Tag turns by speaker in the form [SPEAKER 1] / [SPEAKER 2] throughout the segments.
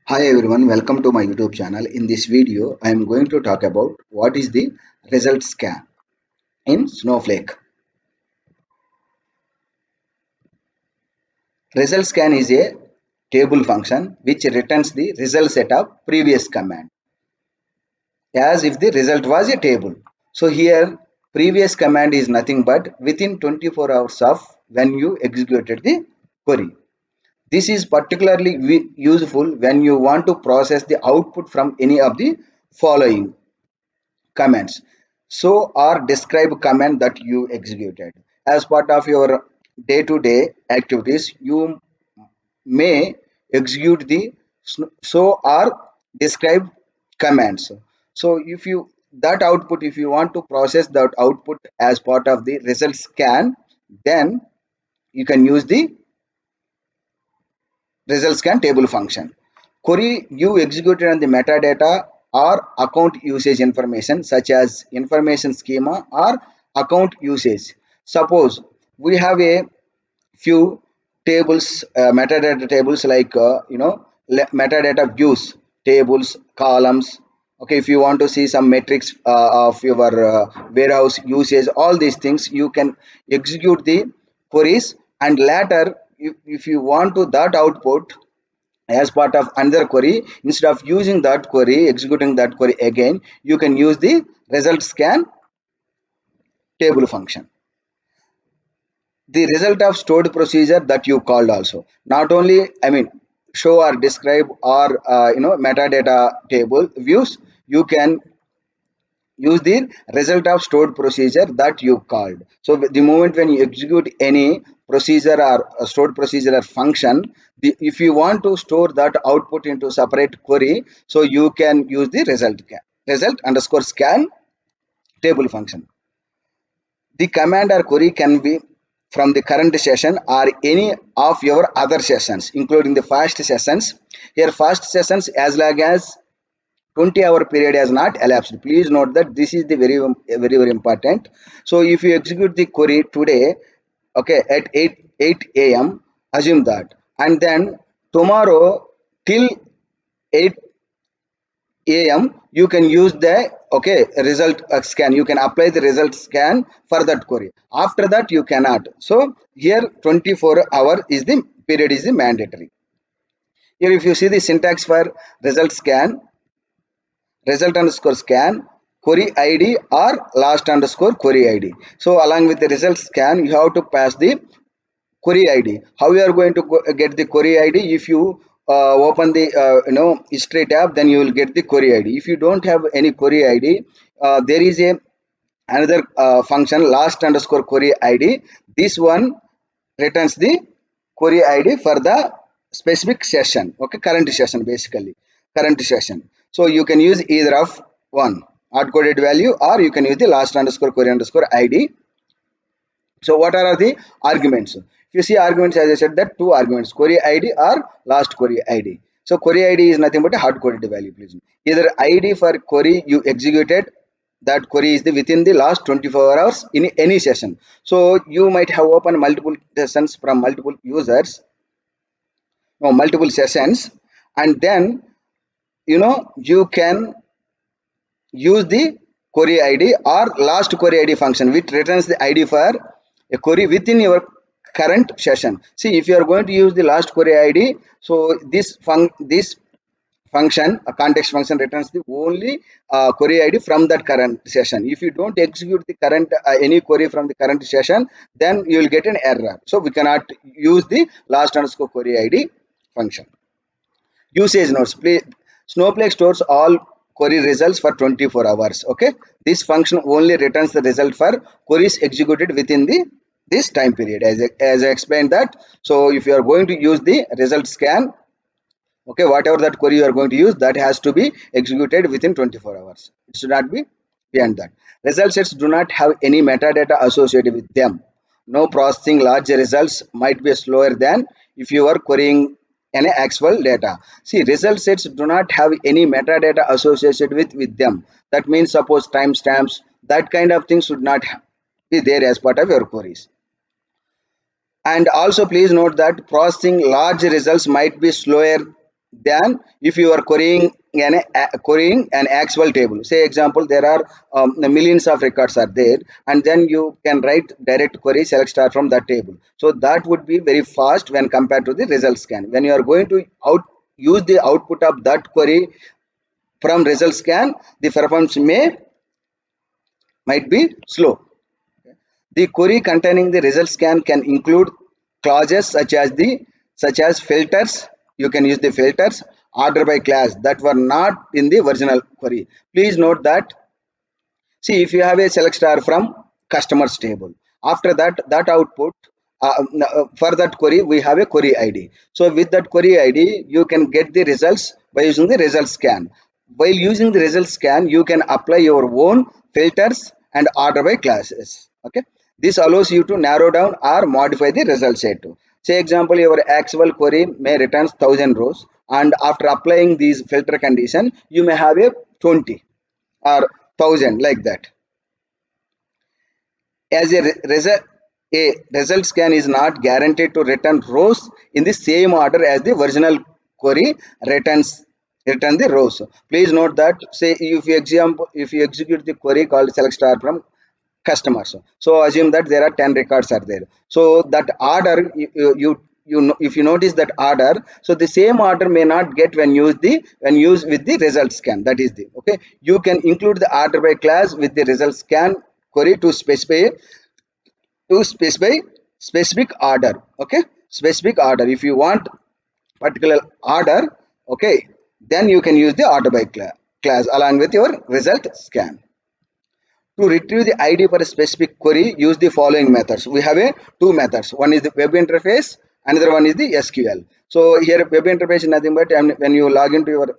[SPEAKER 1] Hi everyone, welcome to my YouTube channel. In this video, I am going to talk about what is the result scan in Snowflake. Result scan is a table function which returns the result set of previous command as if the result was a table. So here previous command is nothing but within 24 hours of when you executed the query. This is particularly useful when you want to process the output from any of the following commands. So or describe command that you executed. As part of your day-to-day activities, you may execute the so or describe commands. So if you that output, if you want to process that output as part of the result scan, then you can use the result scan table function. Query you executed on the metadata or account usage information such as information schema or account usage. Suppose we have a few tables, metadata tables like metadata views, tables, columns. Okay, if you want to see some metrics of your warehouse usage, all these things you can execute the queries, and later if you want to that output as part of another query, instead of using that query, executing that query again, you can use the result scan table function. The result of stored procedure that you called also, not only show or describe or metadata table views, you can use the result of stored procedure that you called. So the moment when you execute any procedure or a stored procedure or function, if you want to store that output into separate query, so you can use the result underscore scan table function. The command or query can be from the current session or any of your other sessions, including the fast sessions. Here, fast sessions as long as 20-hour period has not elapsed. Please note that this is the very important. So if you execute the query today, okay, at 8 a.m., assume that, and then tomorrow till 8 am you can use the result scan, you can apply the result scan for that query. After that you cannot. So here 24-hour is the period is the mandatory. Here if you see the syntax for result scan, result underscore scan query id or last underscore query id. So along with the result scan you have to pass the query id. How you are going to get the query id? If you open the history tab, then you will get the query id. If you don't have any query id, there is a another function last underscore query id. This one returns the query id for the specific session. Okay, current session, basically current session. So you can use either of one, hard coded value, or you can use the last underscore query underscore id. So what are the arguments? If you see arguments, as I said, that two arguments, query ID or last query ID. So query ID is nothing but a hard coded value, please. Either ID for query you executed, that query is within the last 24 hours in any session. So you might have opened multiple sessions from multiple users, no, multiple sessions, and then you can use the query id or last query id function which returns the id for a query within your current session. See, if you are going to use the last query id, so this function, a context function, returns the only query id from that current session. If you don't execute the current any query from the current session, then you will get an error. So we cannot use the last underscore query id function. Usage notes. Snowflake stores all query results for 24 hours. Okay, this function only returns the result for queries executed within the this time period, as I explained that. So if you are going to use the result scan, okay, whatever that query you are going to use, that has to be executed within 24 hours. It should not be beyond that. Result sets do not have any metadata associated with them. No, processing large results might be slower than if you are querying any actual data. See, result sets do not have any metadata associated with them. That means suppose timestamps, that kind of thing should not be there as part of your queries. And also please note that processing large results might be slower than if you are querying an actual table. Say example, there are millions of records are there, and then you can write direct query select star from that table. So that would be very fast when compared to the result scan. When you are going to use the output of that query from result scan, the performance might be slow. The query containing the result scan can include clauses such as filters. You can use the filters order by class that were not in the original query. Please note that, see, if you have a select star from customers table, after that output, for that query we have a query ID. So with that query ID you can get the results by using the result scan. While using the result scan you can apply your own filters and order by classes. Okay, this allows you to narrow down or modify the result set. Say example, your actual query may return 1000 rows, and after applying these filter condition you may have a 20 or 1000 like that. As a result scan is not guaranteed to return rows in the same order as the original query return the rows. Please note that, say if you execute the query called select star from customers, so assume that there are 10 records are there. So that order, you know, if you notice that order, so the same order may not get when used with the result scan. That is the okay. You can include the order by class with the result scan query to specific order. Okay, specific order. If you want particular order, okay, then you can use the order by class along with your result scan. To retrieve the ID for a specific query, use the following methods. We have a two methods. One is the web interface, another one is the SQL. So here web interface is nothing but when you log into your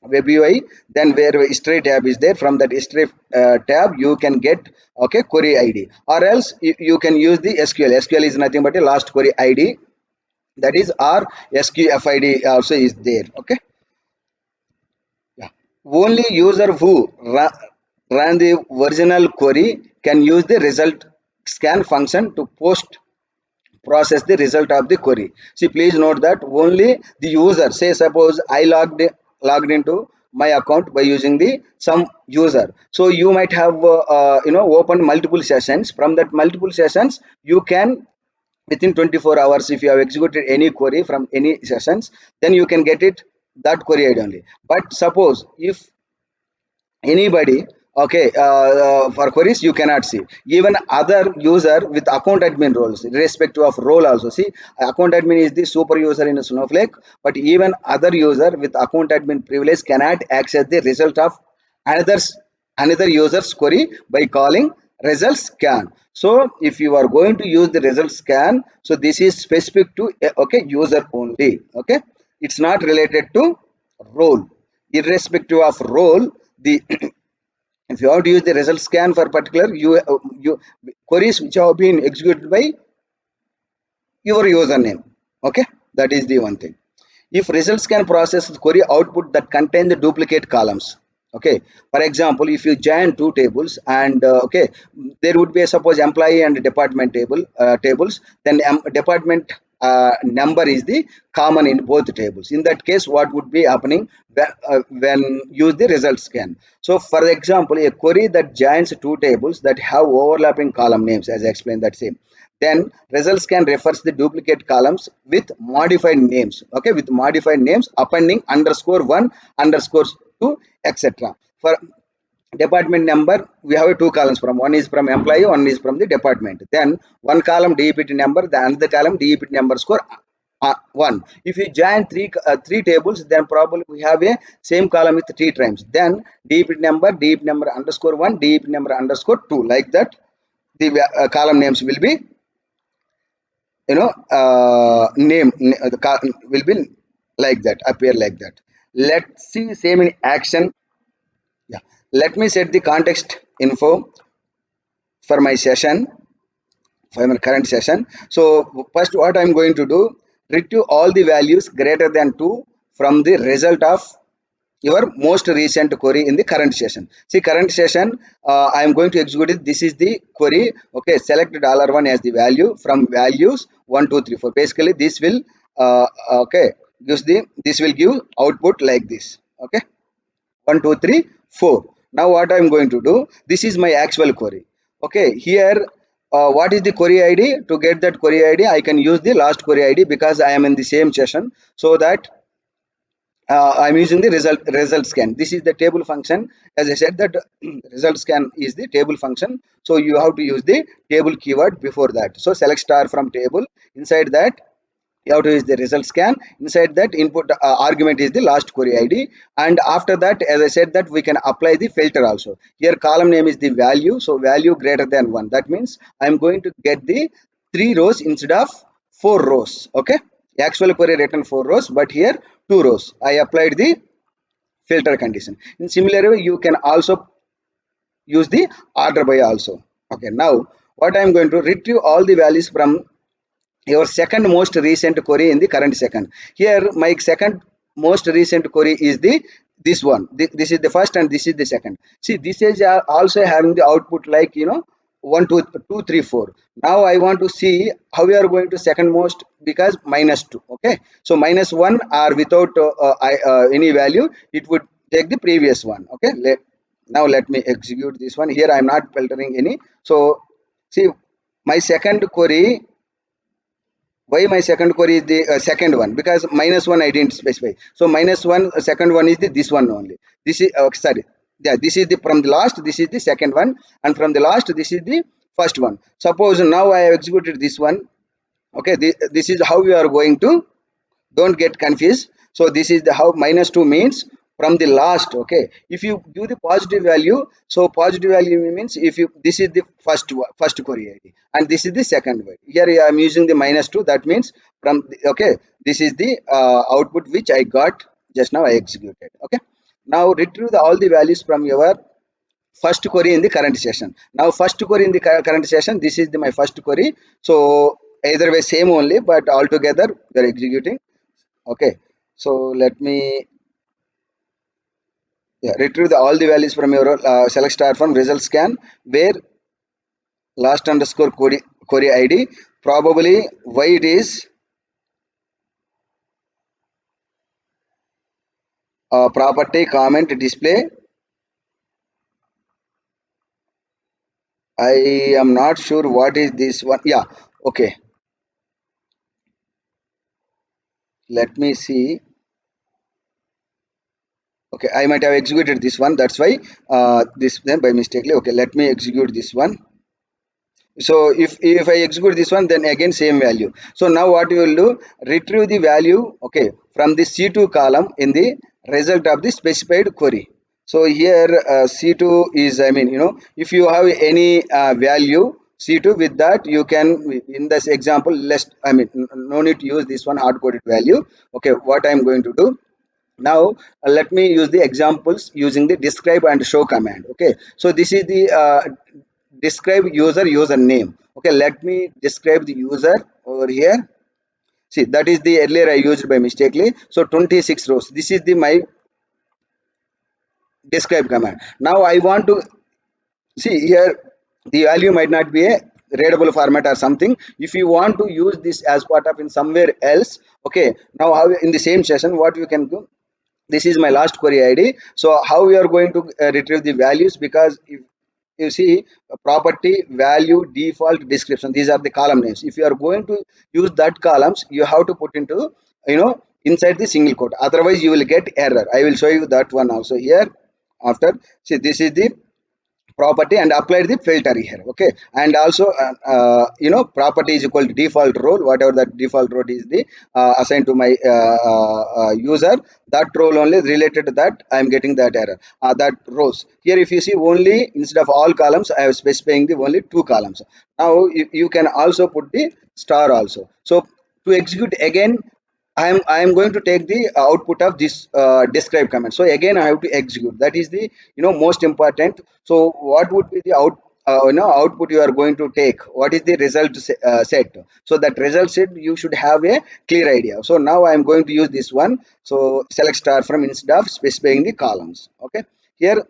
[SPEAKER 1] web UI, then where history tab is there, from that history tab you can get okay query ID, or else you can use the SQL. SQL is nothing but a last query ID, that is, or SQFID also is there. Okay, yeah. Only user who ran the original query can use the result scan function to process the result of the query. See, please note that only the user, say suppose I logged into my account by using the some user. So you might have opened multiple sessions. From that multiple sessions you can, within 24 hours, if you have executed any query from any sessions, then you can get it that query ID only. But suppose if anybody, okay, for queries you cannot see even other user with account admin roles irrespective of role also. See, account admin is the super user in Snowflake, but even other user with account admin privilege cannot access the result of another's another user's query by calling result scan. So if you are going to use the result scan, so this is specific to okay user only. Okay, it's not related to role. Irrespective of role, the if you have to use the result scan for particular you queries which have been executed by your username. Okay, that is the one thing. If result scan processes query output that contain the duplicate columns, okay, for example, if you join two tables and okay, there would be a suppose employee and department tables, then department number is the common in both tables. In that case, what would be happening when use the result scan? So for example, a query that joins two tables that have overlapping column names, as I explained that same, then result scan refers the duplicate columns with modified names. Okay, with modified names appending underscore one, underscore two, etc. For department number, we have two columns, from one is from employee, one is from the department. Then one column DEPT number, the another column DEPT number score one. If you join three tables, then probably we have a same column with three times. Then DEPT number underscore one, DEPT number underscore two, like that the column names will be, the will be like that, appear like that. Let's see same in action. Yeah, let me set the context info for my session, for my current session. So first what I'm going to do, retrieve all the values greater than 2 from the result of your most recent query in the current session. See, current session, I am going to execute it. This is the query. Okay, select $1 as the value from values 1 2 3 4. Basically this will okay, gives the, this will give output like this. Okay, 1 2 3 4. Now what I'm going to do, this is my actual query. Okay, here what is the query id? To get that query id, I can use the last query id because I am in the same session, so that I'm using the result scan. This is the table function. As I said that result scan is the table function. So you have to use the table keyword before that. So select star from table. Inside that you have to use the result scan. Inside that input argument is the last query id. And after that, as I said that we can apply the filter also. Here column name is the value. So value greater than 1. That means I'm going to get the 3 rows instead of 4 rows. Okay. Actual query written 4 rows, but here 2 rows. I applied the filter condition. In similar way, you can also use the order by also. Okay, now what I'm going to retrieve all the values from your second most recent query in the current second. Here my second most recent query is the this one. This is the first and this is the second. See, this is also having the output like, you know, 1 2 2 3 4. Now I want to see how we are going to second most, because minus 2. Okay, so minus 1 or without any value, it would take the previous one. Okay, now let me execute this one. Here I am not filtering any. So see, my second query, why my second query is the second one? Because minus 1 I didn't specify. So minus 1, second one is the this one only. This is sorry, yeah, this is the from the last, this is the second one, and from the last this is the first one. Suppose now I have executed this one. Okay, this is how we are going to, don't get confused. So this is the how minus 2 means from the last. Okay, if you give the positive value, so positive value means if you, this is the first query id and this is the second one. Here I am using the minus 2. That means from the, okay, this is the output which I got just now. I executed. Okay, now retrieve all the values from your first query in the current session. Now first query in the current session, this is the my first query. So either way same only, but all together we are executing. Okay, so let me, yeah, retrieve all the values from your select star from result scan, where last underscore query id, probably why it is property comment display. I am not sure what is this one. Yeah, okay, let me see. Okay, I might have executed this one, that's why this then by mistakenly. Okay, let me execute this one. So if I execute this one, then again same value. So now what you will do, retrieve the value, okay, from the c2 column in the result of the specified query. So here c2 is, I mean, you know, if you have any value c2, with that you can, in this example, less, I mean, no need to use this one hard coded value. Okay, what I'm going to do now, let me use the examples using the describe and show command. Okay, so this is the describe username. Okay, let me describe the user over here. See, that is the earlier I used by mistakenly. So 26 rows, this is the my describe command. Now I want to see here, the value might not be a readable format or something. If you want to use this as part of in somewhere else, okay, now how in the same session what you can do, this is my last query id. So how we are going to retrieve the values, because if you see property value default description, these are the column names. If you are going to use that columns, you have to put into, you know, inside the single quote, otherwise you will get error. I will show you that one also here after. See, this is the property and apply the filter here. Okay, and also you know, property is equal to default role, whatever that default role is the assigned to my user, that role only related to that I am getting that error, that rows. Here if you see, only instead of all columns I have specifying the only 2 columns. Now you can also put the star also. So to execute again, I am going to take the output of this describe command. So again I have to execute. That is the, you know, most important. So what would be the you know, output you are going to take? What is the result set? So that result set you should have a clear idea. So now I am going to use this one. So select star from instead of specifying the columns. Okay, here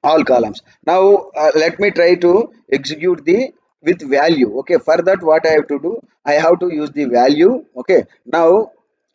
[SPEAKER 1] all columns. Now let me try to execute the with value. Okay, for that what I have to do, I have to use the value. Okay, now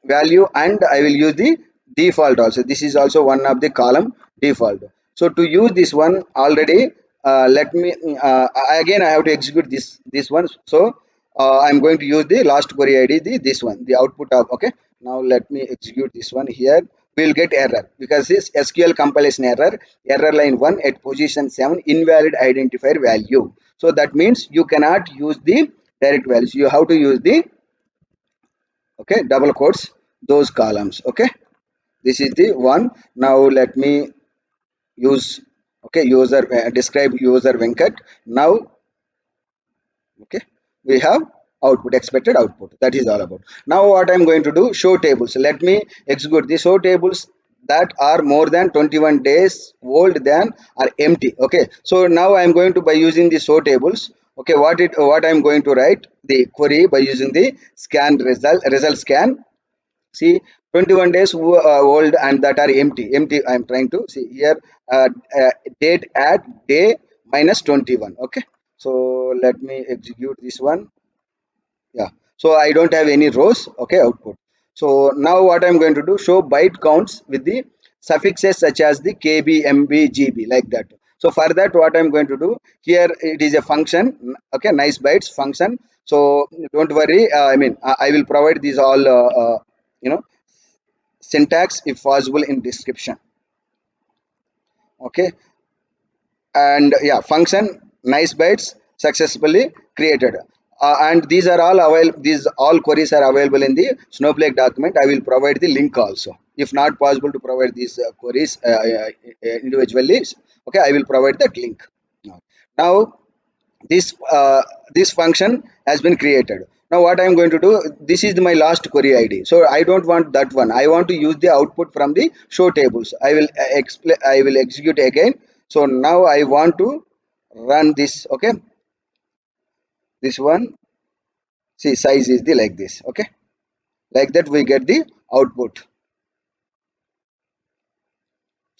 [SPEAKER 1] value, and I will use the default also. This is also one of the column default. So to use this one already, let me again I have to execute this one. So I'm going to use the last query ID, this one, the output of. Okay, now let me execute this one. Here we'll get error because this SQL compilation error line 1 at position 7, invalid identifier value. So that means you cannot use the direct values, you have to use the, okay, double quotes, those columns. Okay, this is the one. Now let me use, okay, user describe user Venkat. Now, okay, we have output, expected output. That is all about. Now what I'm going to do, show tables. Let me execute the show tables that are more than 21 days old than are empty. Okay, so now I'm going to, by using the show tables, okay, what I'm going to write the query by using the scan result scan. See, 21 days old and that are empty. I'm trying to see here, uh, uh, date at day minus 21. Okay, so let me execute this one. Yeah, so I don't have any rows. Okay, output. So now what I'm going to do, show byte counts with the suffixes such as the kb, mb, gb, like that. So for that, what I'm going to do here, it is a function. Okay, nice bytes function. So don't worry, I mean, I will provide these all you know syntax if possible in description. Okay, and yeah, function nice bytes successfully created. And these are all available, these all queries are available in the Snowflake document. I will provide the link also. If not possible to provide these queries individually, okay, I will provide that link. Now this this function has been created. Now what I'm going to do, this is my last query id, so I don't want that one. I want to use the output from the show tables. I will explain, I will execute again. So now I want to run this. Okay, this one, see, size is the like this. Okay, like that we get the output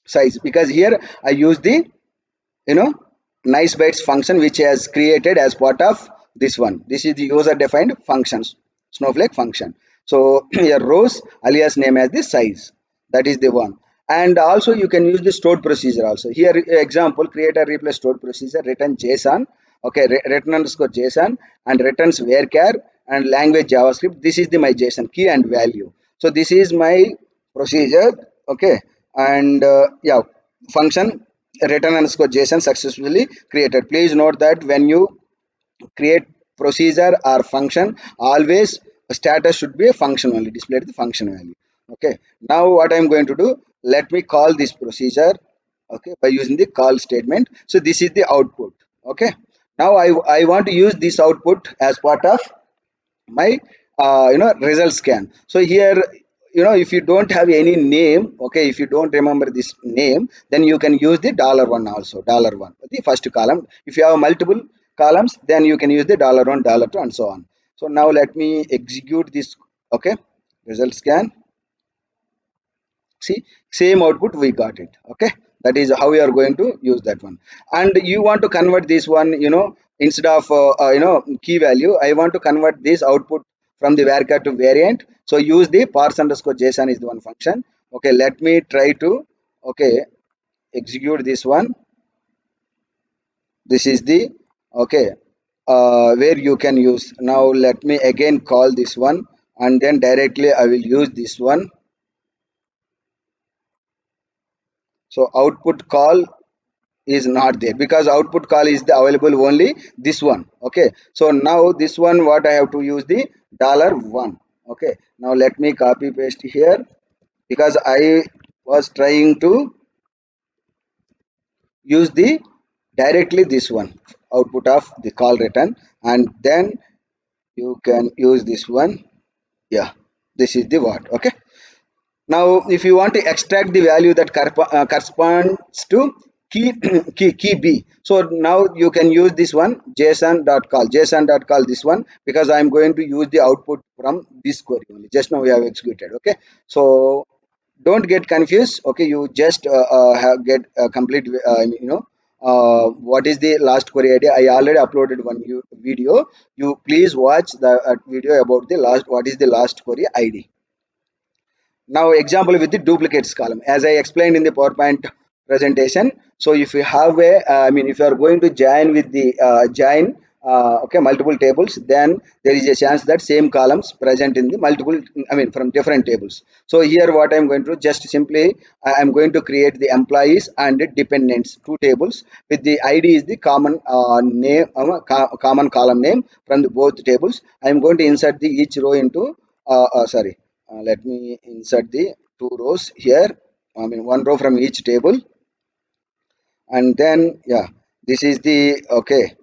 [SPEAKER 1] size, because here I use the, you know, nice bytes function which has created as part of this one. This is the user defined functions, Snowflake function. So your rows alias name as the size, that is the one. And also you can use the stored procedure also. Here example, create a replace stored procedure, return json. Okay, return underscore json, and returns varchar and language javascript. This is the my json key and value. So this is my procedure. Okay, and yeah, function return underscore json successfully created. Please note that when you create procedure or function, always status should be a function only, display the function value. Okay, now what I'm going to do, let me call this procedure, okay, by using the call statement. So this is the output. Okay, now I want to use this output as part of my result scan. So here, if you don't have any name, okay, if you don't remember this name, then you can use the $1 also, $1, the first column. If you have multiple columns, then you can use the $1, $2, and so on. So now let me execute this. Okay, result scan. See, same output we got it. Okay, that is how we are going to use that one. And you want to convert this one, instead of key value, I want to convert this output from the varchar to variant. So use the parse underscore json is the one function. Okay, let me try to, okay, execute this one. This is the, okay, where you can use. Now let me again call this one, and then directly I will use this one. So output call is not there because output call is the available only this one. Okay, so now this one, what I have to use the $1. Okay, now let me copy paste here, because I was trying to use the directly this one, output of the call return, and then you can use this one. Yeah, this is the what. Okay, now if you want to extract the value that corresponds to key key b, so now you can use this one, json.call this one, because I'm going to use the output from this query only. Just now we have executed. Okay, so don't get confused. Okay, you just get a complete what is the last query idea. I already uploaded one video. You please watch the video about the last, what is the last query id. Now example with the duplicates column, as I explained in the PowerPoint presentation. So if you have a, I mean, if you are going to join with the join, okay, multiple tables, then there is a chance that same columns present in the multiple, I mean, from different tables. So here what I'm going to just simply, I'm going to create the employees and the dependents, two tables with the ID is the common name, common column name from the both tables. I'm going to insert the each row into, sorry, let me insert the two rows here, I mean one row from each table. And then yeah, this is the, okay,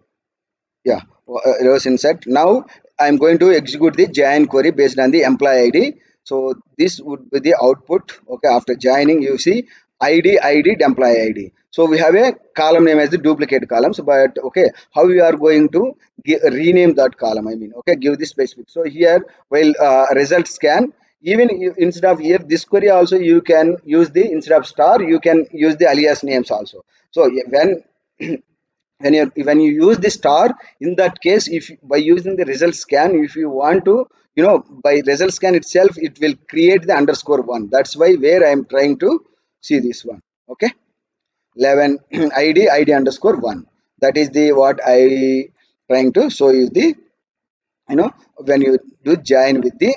[SPEAKER 1] yeah, rows insert. Now I'm going to execute the join query based on the employee ID. So this would be the output. Okay, after joining, you see id employee ID. So we have a column name as the duplicate columns, but okay, how we are going to rename that column, I mean, okay, give this specific. So here, while result scan, even instead of here this query also, you can use the, instead of star, you can use the alias names also. So when when you use the star, in that case, if by using the result scan, if you want to, by result scan itself, it will create the underscore one. That's why where I am trying to see this one. Okay, 11 id underscore one, that is the what I trying to show you the, when you do join with the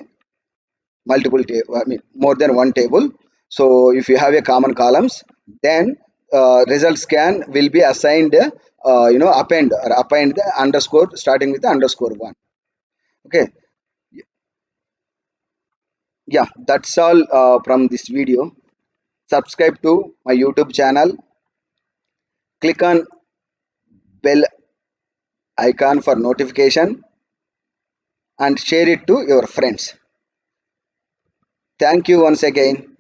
[SPEAKER 1] multiple table, I mean more than one table. So if you have a common columns, then result scan will be assigned, append the underscore starting with the underscore one. Okay, yeah, that's all from this video. Subscribe to my YouTube channel, click on bell icon for notification, and share it to your friends. Thank you once again.